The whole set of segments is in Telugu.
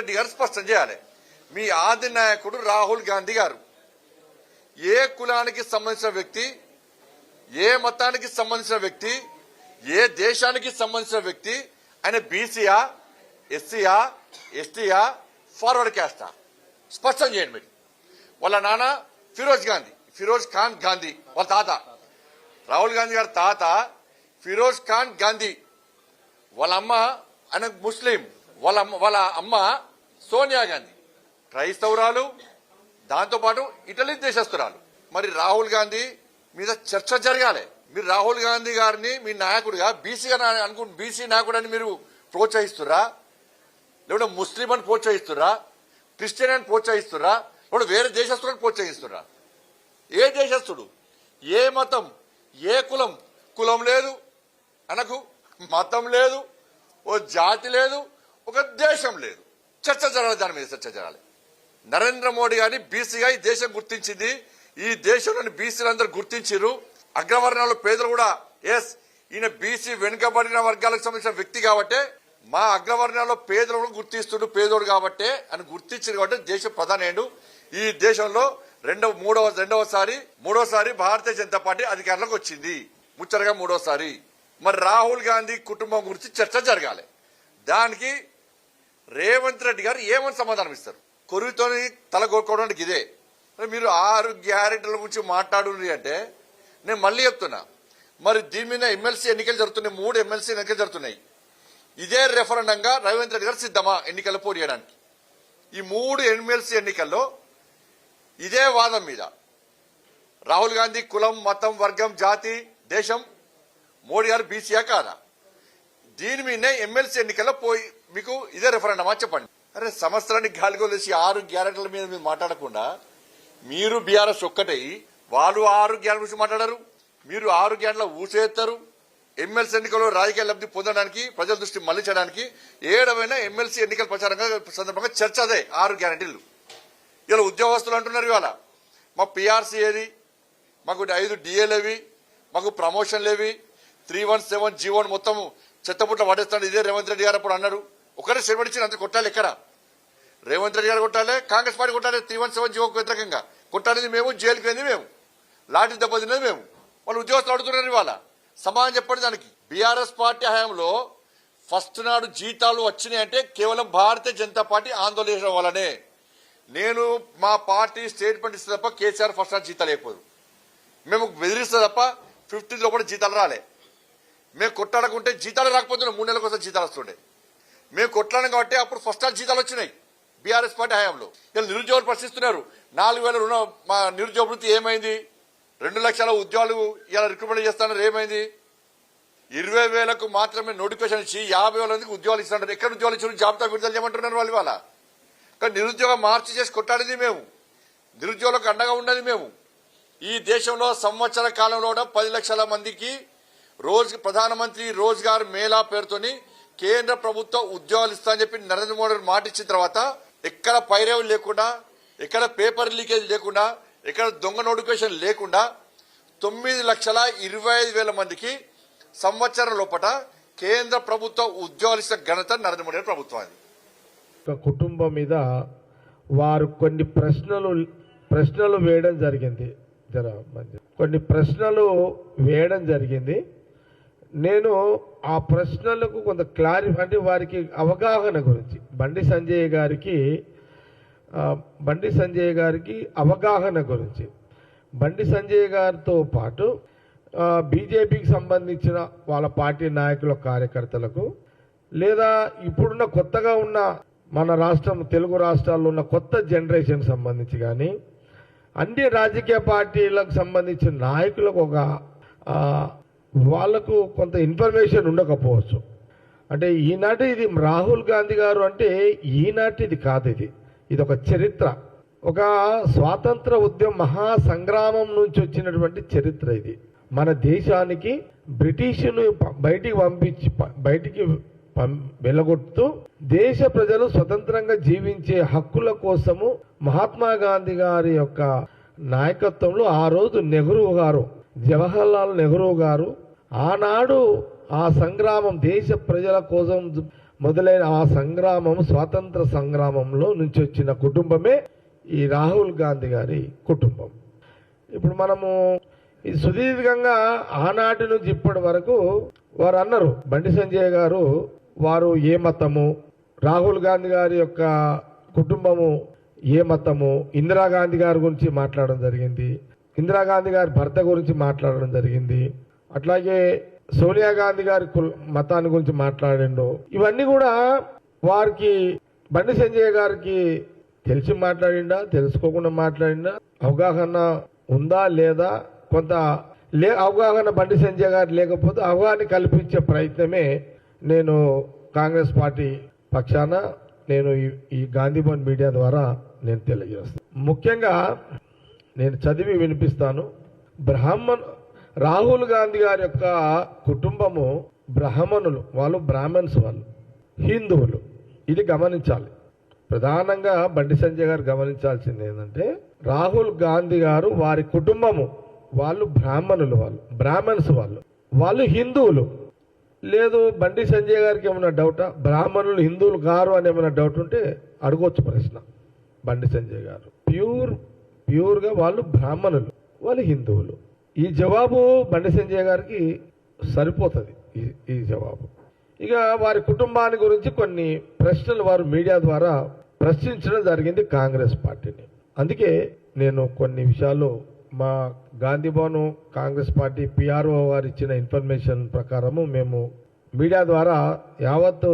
రెడ్డి గారు స్పష్టం చేయాలి. మీ ఆది నాయకుడు రాహుల్ గాంధీ గారు ఏ కులానికి సంబంధించిన వ్యక్తి, ఏ మతానికి సంబంధించిన వ్యక్తి, ఏ దేశానికి సంబంధించిన వ్యక్తి, ఆయన బీసీయా, ఎస్సీయా, ఎస్టీయా, ఫార్వర్డ్ క్యాస్టా? స్పష్టం చేయండి. మీరు వాళ్ళ నాన్న ఫిరోజ్ ఖాన్ గాంధీ, వాళ్ళ తాత రాహుల్ గాంధీ గారి తాత ఫిరోజ్ ఖాన్ గాంధీ, వాళ్ళ అమ్మ ఆయన ముస్లిం, వాళ్ళ అమ్మ సోనియా గాంధీ క్రైస్తవురాలు, దాంతోపాటు ఇటలీ దేశస్తురాలు. మరి రాహుల్ గాంధీ మీద చర్చ జరగాలి. మీరు రాహుల్ గాంధీ గారిని మీ నాయకుడిగా బీసీ నాయకుడు అని మీరు ప్రోత్సహిస్తురా, లేకుంటే ముస్లిం అని ప్రోత్సహిస్తురా, క్రిస్టియన్ అని ప్రోత్సహిస్తురా, లేకుంటే వేరే దేశస్తులను ప్రోత్సహిస్తురా? ఏ దేశస్తుడు, ఏ మతం, ఏ కులం? కులం లేదు అనకు, మతం లేదు, ఓ జాతి లేదు, ఒక దేశం లేదు. చర్చ జరగాలి, దాని మీద చర్చ జరగాలి. నరేంద్ర మోడీ గారిని బీసీగా ఈ దేశం గుర్తించింది. ఈ దేశంలోని బీసీలందరూ గుర్తించారు. అగ్రవర్ణాలు పేదలు కూడా ఎస్ ఈయన బీసీ వెనుకబడిన వర్గాలకు సంబంధించిన వ్యక్తి కాబట్టే మా అగ్రవర్ణాల్లో పేదలను గుర్తిస్తుడు, పేదోడు కాబట్టే అని గుర్తించారు. కాబట్టి దేశ ప్రధాని ఈ దేశంలో మూడోసారి భారతీయ జనతా పార్టీ అధికారంలోకి వచ్చింది, ముచ్చటగా మూడోసారి. మరి రాహుల్ గాంధీ కుటుంబం గురించి చర్చ జరగాలి. దానికి రేవంత్ రెడ్డి గారు ఏమని సమాధానం ఇస్తారు? కొరువుతోని తల కోరుకోవడానికి ఇదే. మీరు 6 గ్యారెంటీల గురించి మాట్లాడుంది అంటే నేను మళ్ళీ చెప్తున్నా, మరి దీని మీద ఎమ్మెల్సీ ఎన్నికలు జరుగుతున్నాయి, 3 ఎమ్మెల్సీ ఎన్నికలు జరుగుతున్నాయి. ఇదే రెఫరెండంగా రేవంత్ రెడ్డి గారు సిద్ధమా ఎన్నికల్లో పోటీ చేయడానికి? ఈ 3 ఎమ్మెల్సీ ఎన్నికల్లో ఇదే వాదం మీద రాహుల్ గాంధీ కులం, మతం, వర్గం, జాతి, దేశం, మోడీ గారు బీసీయా కాదా? దీని మీదనే ఎమ్మెల్సీ ఎన్నికల్లో పోయి మీకు ఇదే రెఫరెండమా చెప్పండి. అరే సంవత్సరానికి గాలిగోలేసి 6 గ్యారెంటీల మీద మీరు మాట్లాడకుండా మీరు బీఆర్ఎస్ ఒక్కటై వాళ్ళు 6 గ్యారెంటీ గురించి మాట్లాడారు. మీరు 6 గ్యారెంటీల ఊసేస్తారు. ఎమ్మెల్సీ ఎన్నికల్లో రాజకీయ లబ్ధి పొందడానికి, ప్రజల దృష్టి మళ్లించడానికి 7వ ఎమ్మెల్సీ ఎన్నికల ప్రచారంగా సందర్భంగా చర్చ అదే 6 గ్యారెంటీలు. ఇలా ఉద్యోగస్తులు అంటున్నారు ఇవాళ మా పీఆర్సీ ఏది, మాకు 5 డిఏలేవి, మాకు ప్రమోషన్లేవి, 317 జీవోని మొత్తం చెత్తపుట్ల పడేస్తాడు. ఇదే రేవంత్ రెడ్డి గారు అప్పుడు అన్నారు. ఒకరే సెలబడిచ్చిన అంత కొట్టాలి. ఎక్కడ రేవంత్ రెడ్డి గారు కొట్టాలి, కాంగ్రెస్ పార్టీ కొట్టాలి. 317 జీవోకు వ్యతిరేకంగా కొట్టాలింది మేము, జైలుకి వెళ్ళింది మేము, లాఠీ దెబ్బతిన్నది మేము. వాళ్ళు ఉద్యోగస్తులు అడుగుతున్నారు ఇవాళ. సమాధానం చెప్పండి దానికి. బీఆర్ఎస్ పార్టీ హయాంలో ఫస్ట్ నాడు జీతాలు వచ్చినాయి అంటే కేవలం భారతీయ జనతా పార్టీ ఆందోళన చేయడం వల్లనే. నేను మా పార్టీ స్టేట్మెంట్ ఇస్తే తప్ప కేసీఆర్ ఫస్ట్ నాడు జీతాలు లేకపోదు. మేము బెదిరిస్తే తప్ప 15th లో కూడా జీతాలు రాలే. మేము కొట్లాడకుంటే జీతాలు రాకపోతున్నాం, 3 నెలల కోసం జీతాలు వస్తుండే. మేము కొట్లాడడం కాబట్టి అప్పుడు ఫస్ట్ నాడు జీతాలు వచ్చినాయి బీఆర్ఎస్ పార్టీ హయాంలో. ఇలా నిరుద్యోగులు ప్రశ్నిస్తున్నారు. 4,000 రుణ మా నిరుద్యోగ వృత్తి ఏమైంది? 2 లక్షల ఉద్యోగాలు ఇలా రిక్రూట్మెంట్ చేస్తున్నారు, ఏమైంది? 20,000కు మాత్రమే నోటిఫికేషన్ ఇచ్చి 50,000 మందికి ఉద్యోగాలు ఇస్తున్నారు. ఎక్కడ ఉద్యోగాలు ఇచ్చిన జాబితా విడుదల చేయమంటున్నారు వాళ్ళు ఇవాళ. కానీ నిరుద్యోగం మార్చి చేసి కొట్టాడింది మేము, నిరుద్యోగులకు అండగా ఉన్నది మేము. ఈ దేశంలో సంవత్సర కాలంలో 10 లక్షల మందికి ప్రధానమంత్రి రోజ్గార్ మేళా పేరుతోని కేంద్ర ప్రభుత్వం ఉద్యోగాలు ఇస్తామని చెప్పి నరేంద్ర మోడీ మాట ఇచ్చిన తర్వాత ఎక్కడ పైరేవులు లేకుండా, ఎక్కడ పేపర్ లీకేజ్ లేకుండా, ఎక్కడ దొంగ నోటిఫికేషన్ లేకుండా 9,25,000 మందికి సంవత్సరం లోపల కేంద్ర ప్రభుత్వ ఉద్యోగాలు ఇచ్చిన ఘనత నరేంద్ర మోడీ ప్రభుత్వం. అది కుటుంబం మీద వారు కొన్ని ప్రశ్నలు వేయడం జరిగింది. కొన్ని ప్రశ్నలు వేయడం జరిగింది. నేను ఆ ప్రశ్నలకు కొంత క్లారిఫై, అంటే వారికి అవగాహన గురించి బండి సంజయ్ గారికి అవగాహన గురించి, బండి సంజయ్ గారితో పాటు బీజేపీకి సంబంధించిన వాళ్ళ పార్టీ నాయకుల కార్యకర్తలకు, లేదా ఇప్పుడున్న కొత్తగా ఉన్న మన రాష్ట్రం తెలుగు రాష్ట్రాల్లో ఉన్న కొత్త జనరేషన్ సంబంధించి కానీ అన్ని రాజకీయ పార్టీలకు సంబంధించిన నాయకులకు వాళ్లకు కొంత ఇన్ఫర్మేషన్ ఉండకపోవచ్చు. అంటే ఈనాటి ఇది రాహుల్ గాంధీ గారు అంటే ఈనాటిది కాదు, ఇది ఒక చరిత్ర, ఒక స్వాతంత్ర ఉద్యమ మహాసంగ్రామం నుంచి వచ్చినటువంటి చరిత్ర. ఇది మన దేశానికి బ్రిటిష్ను బయటికి వెళ్ళగొడుతూ దేశ ప్రజలు స్వతంత్రంగా జీవించే హక్కుల కోసము మహాత్మా గాంధీ గారి యొక్క నాయకత్వంలో ఆ రోజు జవహర్లాల్ నెహ్రూ గారు ఆనాడు ఆ సంగ్రామం దేశ ప్రజల కోసం మొదలైన ఆ సంగ్రామం స్వాతంత్ర సంగ్రామంలో నుంచి వచ్చిన కుటుంబమే ఈ రాహుల్ గాంధీ గారి కుటుంబం. ఇప్పుడు మనము ఇది సుదీర్ఘంగా ఆనాటి నుంచి ఇప్పటి వరకు వారు అన్నారు, బండి సంజయ్ గారు వారు ఏ మతము, రాహుల్ గాంధీ గారి యొక్క కుటుంబము ఏ మతము, ఇందిరాగాంధీ గారి గురించి మాట్లాడడం జరిగింది, ఇందిరాగాంధీ గారి భర్త గురించి మాట్లాడడం జరిగింది, అట్లాగే సోనియా గాంధీ గారి మతాన్ని గురించి మాట్లాడిండు. ఇవన్నీ కూడా వారికి బండి సంజయ్ గారికి తెలిసి మాట్లాడిండా, తెలుసుకోకుండా మాట్లాడిండా, అవగాహన ఉందా లేదా, కొంత అవగాహన బండి సంజయ్ గారు లేకపోతే అవగాహన కల్పించే ప్రయత్నమే నేను కాంగ్రెస్ పార్టీ పక్షాన నేను ఈ గాంధీ భవన్ మీడియా ద్వారా నేను తెలియజేస్తాను. ముఖ్యంగా నేను చదివి వినిపిస్తాను. రాహుల్ గాంధీ గారి యొక్క కుటుంబము బ్రాహ్మణులు, వాళ్ళు బ్రాహ్మణ్స్, వాళ్ళు హిందువులు. ఇది గమనించాలి. ప్రధానంగా బండి సంజయ్ గారు గమనించాల్సింది ఏంటంటే, రాహుల్ గాంధీ గారు వారి కుటుంబము వాళ్ళు బ్రాహ్మణులు, వాళ్ళు బ్రాహ్మణ్స్, వాళ్ళు హిందువులు. లేదు బండి సంజయ్ గారికి ఏమైనా డౌటా, బ్రాహ్మణులు హిందువులు గారు అని ఏమైనా డౌట్ ఉంటే అడగొచ్చు ప్రశ్న. బండి సంజయ్ గారు ప్యూర్గా వాళ్ళు బ్రాహ్మణులు, వాళ్ళు హిందువులు. ఈ జవాబు బండి సంజయ్ గారికి సరిపోతుంది. ఈ జవాబు. ఇక వారి కుటుంబాన్ని గురించి కొన్ని ప్రశ్నలు వారు మీడియా ద్వారా ప్రశ్నించడం జరిగింది కాంగ్రెస్ పార్టీని. అందుకే నేను కొన్ని విషయాలు మా గాంధీ భవన్ కాంగ్రెస్ పార్టీ పిఆర్ఓ వారు ఇచ్చిన ఇన్ఫర్మేషన్ ప్రకారము మేము మీడియా ద్వారా యావత్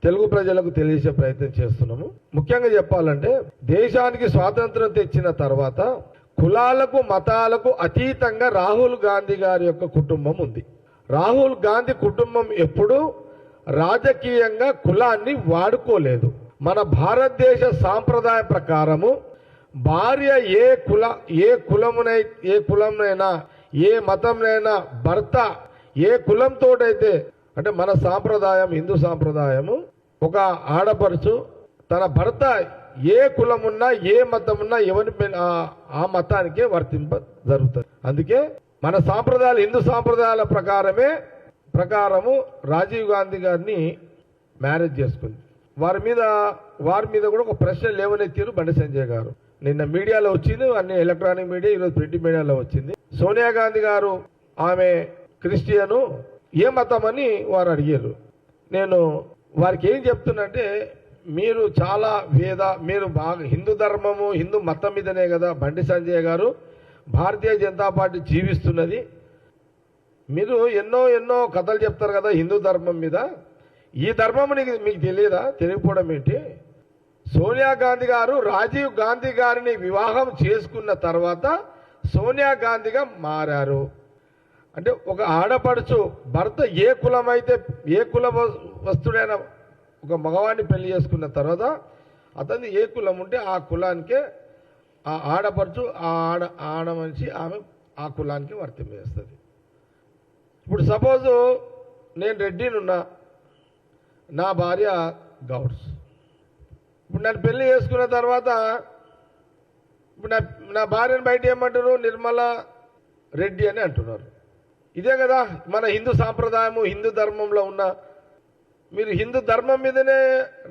తెలుగు ప్రజలకు తెలియజేసే ప్రయత్నం చేస్తున్నాము. ముఖ్యంగా చెప్పాలంటే, దేశానికి స్వాతంత్రం తెచ్చిన తర్వాత కులాలకు మతాలకు అతీతంగా రాహుల్ గాంధీ గారి యొక్క కుటుంబం ఉంది. రాహుల్ గాంధీ కుటుంబం ఎప్పుడూ రాజకీయంగా కులాన్ని వాడుకోలేదు. మన భారతదేశ సాంప్రదాయ ప్రకారము భార్య ఏ కులంనైనా ఏ మతంనైనా భర్త ఏ కులంతోటైతే, అంటే మన సాంప్రదాయం హిందూ సాంప్రదాయము, ఒక ఆడపడుచు తన భర్త ఏ కులమున్నా ఏ మతమున్నా ఎవరి ఆ మతానికే వర్తింప జరుగుతుంది. అందుకే మన సాంప్రదాయాలు హిందూ సాంప్రదాయాల ప్రకారము రాజీవ్ గాంధీ గారిని మ్యారేజ్ చేసుకుంది. వారి మీద కూడా ఒక ప్రశ్న లేవనెత్తారు బండి సంజయ్ గారు. నిన్న మీడియాలో వచ్చింది, అన్ని ఎలక్ట్రానిక్ మీడియా, ఈరోజు ప్రింట్ మీడియాలో వచ్చింది. సోనియా గాంధీ గారు ఆమె క్రిస్టియను, ఏ మతం అని వారు అడిగారు. నేను వారికి ఏం చెప్తున్నంటే, మీరు చాలా మీరు బాగా హిందూ ధర్మము హిందూ మతం మీదనే కదా బండి సంజయ్ గారు భారతీయ జనతా పార్టీ జీవిస్తున్నది. మీరు ఎన్నో కథలు చెప్తారు కదా హిందూ ధర్మం మీద. ఈ ధర్మం మీకు తెలియదా? తెలియకపోవడం ఏంటి? సోనియా గాంధీ గారు రాజీవ్ గాంధీ గారిని వివాహం చేసుకున్న తర్వాత సోనియా గాంధీగా మారారు. అంటే ఒక ఆడపడుచు భర్త ఏ కులమైతే ఏ కుల వస్తుడైన ఒక మగవాడిని పెళ్లి చేసుకున్న తర్వాత అతన్ని ఏ కులం ఉంటే ఆ కులానికే ఆ ఆడపడుచు ఆడ మనిషి ఆమె ఆ కులానికి వర్తింపజేస్తుంది. ఇప్పుడు సపోజు నేను రెడ్డినున్నా, నా భార్య గౌడ్స్. ఇప్పుడు నన్ను పెళ్లి చేసుకున్న తర్వాత ఇప్పుడు నా భార్యను బయట ఏమంటారు? నిర్మల రెడ్డి అని అంటున్నారు. ఇదే కదా మన హిందూ సాంప్రదాయము హిందూ ధర్మంలో ఉన్న. మీరు హిందూ ధర్మం మీదనే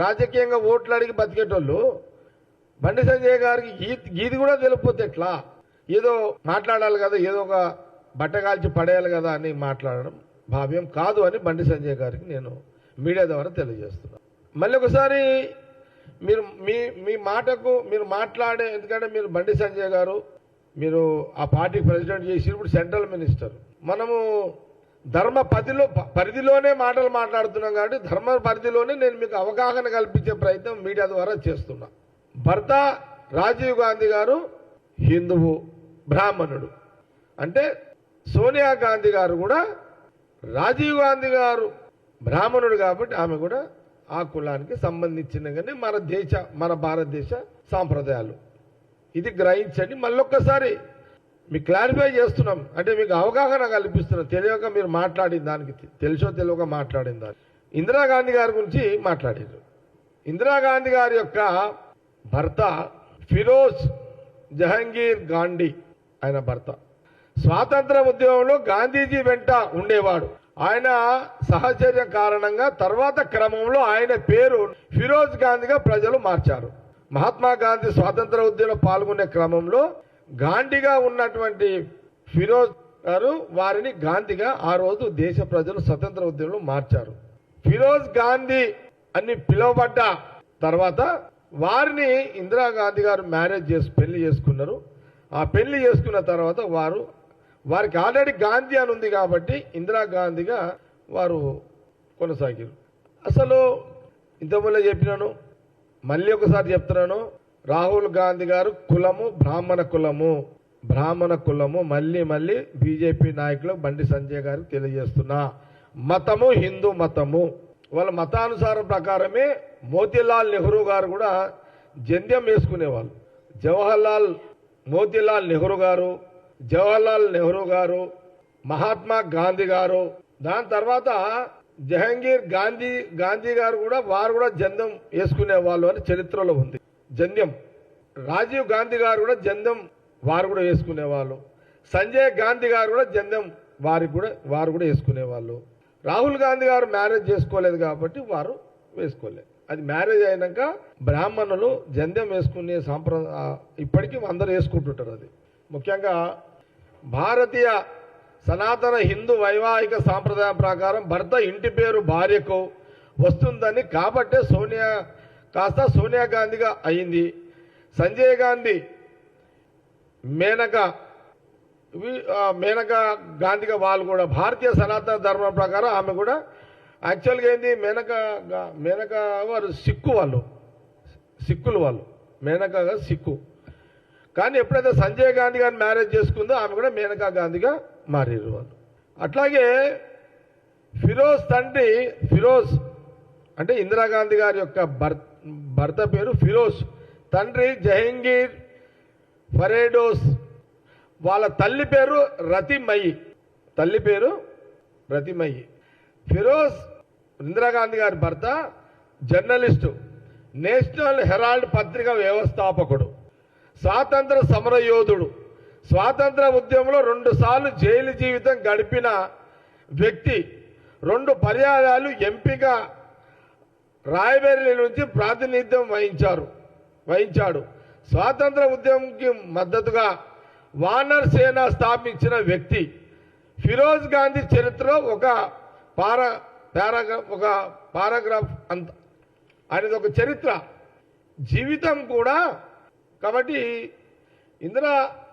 రాజకీయంగా ఓట్లు అడిగి బతికేటోళ్ళు బండి సంజయ్ గారికి గీది కూడా తెలియకపోతే ఎట్లా? ఏదో మాట్లాడాలి కదా, ఏదో ఒక బట్టగాల్చి పడేయాలి కదా అని మాట్లాడడం భావ్యం కాదు అని బండి సంజయ్ గారికి నేను మీడియా ద్వారా తెలియజేస్తున్నాను. మళ్ళీ ఒకసారి మీ మాటకు మీరు మాట్లాడే, ఎందుకంటే మీరు బండి సంజయ్ గారు మీరు ఆ పార్టీకి ప్రెసిడెంట్ చేసి ఇప్పుడు సెంట్రల్ మినిస్టర్. మనము ధర్మ పరిధిలోనే మాటలు మాట్లాడుతున్నాం కాబట్టి ధర్మ పరిధిలోనే నేను మీకు అవగాహన కల్పించే ప్రయత్నం మీడియా ద్వారా చేస్తున్నా. భర్త రాజీవ్ గాంధీ గారు హిందువు బ్రాహ్మణుడు. అంటే సోనియా గాంధీ గారు కూడా రాజీవ్ గాంధీ గారు బ్రాహ్మణుడు కాబట్టి ఆమె కూడా ఆ కులానికి సంబంధించిన కానీ మన భారతదేశ సాంప్రదాయాలు ఇది గ్రహించండి. మళ్ళొక్కసారి మీకు క్లారిఫై చేస్తున్నాం, అంటే మీకు అవగాహన కల్పిస్తున్నాం. తెలియక మీరు మాట్లాడిన దానికి తెలుసో తెలియక మాట్లాడిన దానికి ఇందిరాగాంధీ గారి గురించి మాట్లాడారు. ఇందిరాగాంధీ గారి యొక్క భర్త ఫిరోజ్ జహంగీర్ గాంధీ, ఆయన భర్త స్వాతంత్ర ఉద్యమంలో గాంధీజీ వెంట ఉండేవాడు. ఆయన సహచర్యం కారణంగా తర్వాత క్రమంలో ఆయన పేరు ఫిరోజ్ గాంధీగా ప్రజలు మార్చారు. మహాత్మా గాంధీ స్వాతంత్ర ఉద్యమంలో పాల్గొనే క్రమంలో గాంధీగా ఉన్నటువంటి ఫిరోజ్ గారు వారిని గాంధీగా ఆ రోజు దేశ ప్రజలు స్వతంత్ర ఉద్యమంలో మార్చారు. ఫిరోజ్ గాంధీ అని పిలువబడ్డ తర్వాత వారిని ఇందిరాగాంధీ గారు పెళ్లి చేసుకున్నారు. ఆ పెళ్లి చేసుకున్న తర్వాత వారికి ఆల్రెడీ గాంధీ అని ఉంది కాబట్టి ఇందిరాగాంధీగా వారు కొనసాగారు. అసలు ఇంతకుముందు చెప్పినాను, మళ్ళీ ఒకసారి చెప్తున్నాను, రాహుల్ గాంధీ గారు కులము బ్రాహ్మణ కులము మళ్ళీ బీజేపీ నాయకులకు బండి సంజయ్ గారికి తెలియజేస్తున్నా. మతము హిందూ మతము. వాళ్ళ మతానుసారం ప్రకారమే మోతీలాల్ నెహ్రూ గారు కూడా జంధ్యం వేసుకునేవాళ్ళు. మోతీలాల్ నెహ్రూ గారు, మహాత్మా గాంధీ గారు, దాని తర్వాత జహంగీర్ గాంధీ గారు కూడా వారు కూడా జంధ్యం వేసుకునే వాళ్ళు అని చరిత్రలో ఉంది. జంధ్యం. రాజీవ్ గాంధీ గారు కూడా జంధ్యం వారు కూడా వేసుకునేవాళ్ళు. సంజయ్ గాంధీ గారు కూడా జంధ్యం వారు కూడా వేసుకునేవాళ్ళు. రాహుల్ గాంధీ గారు మ్యారేజ్ చేసుకోలేదు కాబట్టి వారు వేసుకోలేదు. అది మ్యారేజ్ అయినాక బ్రాహ్మణులు జంధ్యం వేసుకునే సాంప్రదాయం ఇప్పటికీ అందరూ వేసుకుంటుంటారు. అది ముఖ్యంగా భారతీయ సనాతన హిందూ వైవాహిక సాంప్రదాయం ప్రకారం భర్త ఇంటి పేరు భార్యకు వస్తుందని కాబట్టే సోనియా గాంధీగా అయింది. సంజయ్ గాంధీ మేనకా గాంధీగా వాళ్ళు కూడా భారతీయ సనాతన ధర్మం ప్రకారం ఆమె కూడా యాక్చువల్గా ఏంది మేనకా వారు సిక్కులు వాళ్ళు మేనకా సిక్కు. కానీ ఎప్పుడైతే సంజయ్ గాంధీ గారిని మ్యారేజ్ చేసుకుందో ఆమె కూడా మేనకా గాంధీగా మారారు వాళ్ళు. అట్లాగే ఫిరోజ్ తండ్రి అంటే ఇందిరాగాంధీ గారి యొక్క భర్త పేరు ఫిరోజ్, తండ్రి జహంగీర్ ఫరేడోస్, వాళ్ళ తల్లి పేరు రతిమయ్యి. ఫిరోజ్ ఇందిరాగాంధీ గారి భర్త జర్నలిస్టు, నేషనల్ హెరాల్డ్ పత్రిక వ్యవస్థాపకుడు, స్వాతంత్ర సమరయోధుడు, స్వాతంత్ర ఉద్యమంలో 2 సార్లు జైలు జీవితం గడిపిన వ్యక్తి, 2 పర్యాయాలు ఎంపీగా రాయబరేలీ నుంచి ప్రాతినిధ్యం వహించాడు. స్వాతంత్ర ఉద్యమంకి మద్దతుగా వానర్ సేన స్థాపించిన వ్యక్తి. ఫిరోజ్ గాంధీ చరిత్రలో ఒక పారాగ్రాఫ్ అంత అనేది ఒక చరిత్ర జీవితం కూడా. కాబట్టి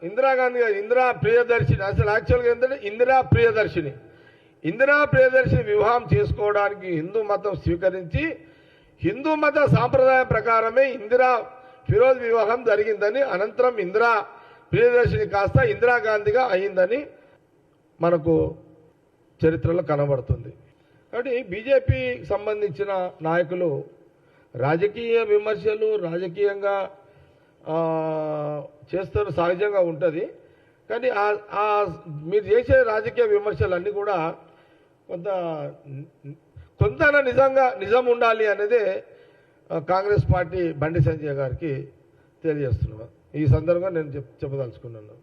ఇందిరాగాంధీ గారు ఇందిరా ప్రియదర్శిని, అసలు యాక్చువల్గా ఏంటంటే ఇందిరా ప్రియదర్శిని వివాహం చేసుకోవడానికి హిందూ మతం స్వీకరించి హిందూ మత సాంప్రదాయం ప్రకారమే ఫిరోజ్ వివాహం జరిగిందని, అనంతరం ఇందిరా ప్రియదర్శిని కాస్త ఇందిరాగాంధీగా అయిందని మనకు చరిత్రలో కనబడుతుంది. కాబట్టి బీజేపీకి సంబంధించిన నాయకులు రాజకీయ విమర్శలు రాజకీయంగా చేస్తారు, సహజంగా ఉంటుంది. కానీ మీరు చేసే రాజకీయ విమర్శలన్నీ కూడా కొంత నిజం ఉండాలి అనేదే కాంగ్రెస్ పార్టీ బండి సంజయ్ గారికి తెలియజేస్తున్నాను. ఈ సందర్భంగా నేను చెప్పదలుచుకున్నాను.